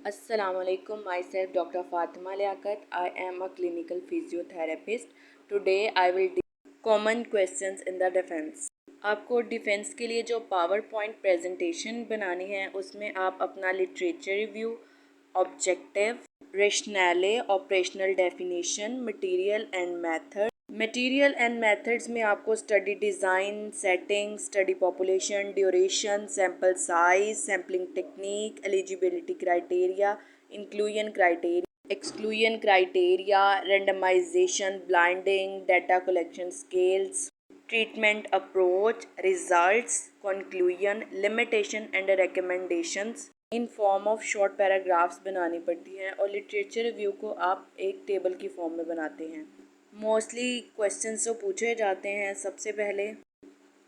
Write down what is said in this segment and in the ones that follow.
Assalamualaikum. Myself Dr. Fatima Liaquat. I am a clinical physiotherapist. Today I will deal common questions in the defense. आपको defence के लिए जो power point presentation बनानी है उसमें आप अपना literature review, objective, rationale, operational definition, material and methods में आपको study design, setting, study population, duration, sample size, sampling technique, eligibility criteria, inclusion criteria, exclusion criteria, randomization, blinding, data collection scales, treatment approach, results, conclusion, limitation and recommendations in form of short paragraphs बनानी पड़ती हैं और literature review को आप एक table की form में बनाते हैं। मोस्टली क्वेश्चंस जो पूछे जाते हैं, सबसे पहले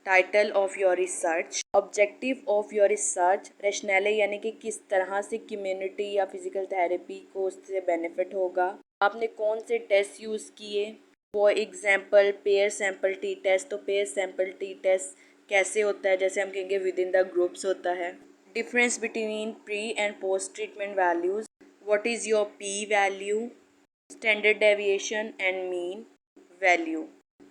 title of your research, objective of your research, rationale यानी कि किस तरह से कम्युनिटी या फिजिकल थेरेपी को उससे बेनिफिट होगा, आपने कौन से टेस्ट यूज़ किए, for example pair sample t test. तो पेयर सैम्पल टी टेस्ट कैसे होता है, जैसे हम कहेंगे विद इन द ग्रुप्स होता है। Difference between pre and post treatment values, what is your P value, standard deviation and mean value.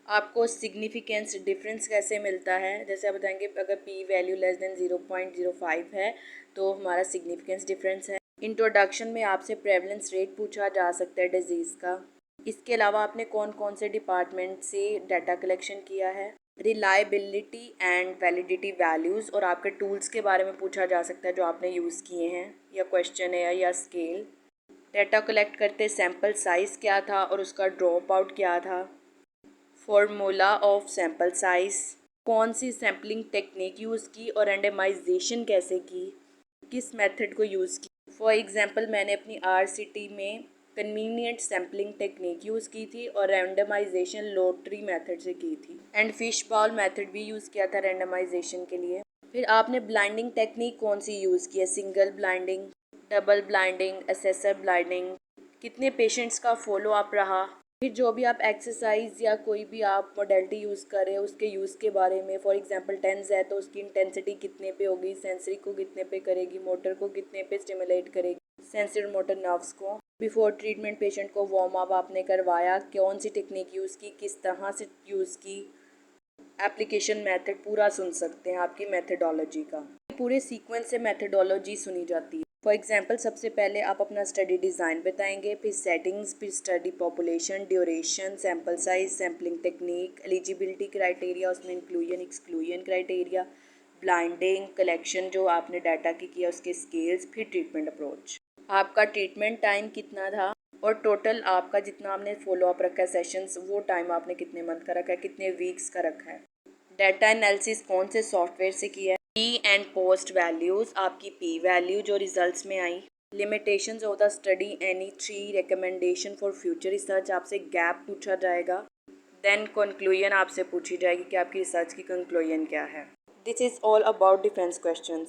आपको सिग्निफिकेंस डिफरेंस कैसे मिलता है, जैसे आप बताएंगे अगर पी वैल्यू लेस देन 0.05 है तो हमारा सिग्निफिकेंस डिफरेंस है। इंट्रोडक्शन में आपसे प्रेवलेंस रेट पूछा जा सकता है डिजीज़ का। इसके अलावा आपने कौन कौन से डिपार्टमेंट से डाटा कलेक्शन किया है, रिलायबिलिटी एंड वैलिडिटी वैल्यूज़, और आपके टूल्स के बारे में पूछा जा सकता है जो आपने यूज़ किए हैं, या क्वेश्चन है या स्केल। डाटा कलेक्ट करते सैम्पल साइज़ क्या था और उसका ड्रॉप आउट क्या था, फॉर्मूला ऑफ सैम्पल साइज़, कौन सी सैम्पलिंग टेक्निक यूज़ की और रैंडमाइजेशन कैसे की, किस मेथड को यूज़ की। फॉर एग्जांपल मैंने अपनी आरसीटी में कन्वीनियंट सैम्पलिंग टेक्निक यूज़ की थी और रैंडमाइजेशन लॉटरी मेथड से की थी, एंड फिश बॉल मेथड भी यूज़ किया था रैंडमाइजेशन के लिए। फिर आपने ब्लाइंडिंग टेक्निक कौन सी यूज़ की है, single blinding, double blinding, assessor blinding, कितने पेशेंट्स का फॉलो अप रहा। फिर जो भी आप एक्सरसाइज या कोई भी आप मॉडलिटी यूज़ कर रहे हो उसके यूज़ के बारे में, फॉर एग्जांपल टेंस है तो उसकी इंटेंसिटी कितने पे होगी, सेंसरी को कितने पे करेगी, मोटर को कितने पे स्टिमुलेट करेगी, सेंसरी मोटर नर्व्स को। बिफोर ट्रीटमेंट पेशेंट को वार्म अप आपने करवाया, कौन सी टेक्निक यूज़ की, किस तरह से यूज़ की, एप्लीकेशन मेथड पूरा सुन सकते हैं आपकी मेथडोलॉजी का। पूरे सीक्वेंस से मेथडोलॉजी सुनी जाती है। फॉर एग्जांपल सबसे पहले आप अपना स्टडी डिज़ाइन बताएंगे, फिर सेटिंग्स, फिर study population, duration, sample size, sampling technique, eligibility criteria, उसमें inclusion exclusion criteria, blinding, collection जो आपने डाटा की किया उसके स्केल्स, फिर ट्रीटमेंट अप्रोच, आपका ट्रीटमेंट टाइम कितना था और टोटल आपका जितना आपने फॉलो अप रखा है सेशंस, वो टाइम आपने कितने मंथ का रखा है, कितने वीक्स का रखा है। डाटा एनालिसिस कौन से सॉफ्टवेयर से किया है। पी एंड पोस्ट वैल्यूज़, आपकी पी वैल्यू जो रिजल्ट्स में आई। Limitations of the study, any 3 recommendation for future research, आपसे गैप पूछा जाएगा। देन कंक्लूजन आपसे पूछी जाएगी कि आपकी रिसर्च की कंक्लूजन क्या है। This is all about defence questions.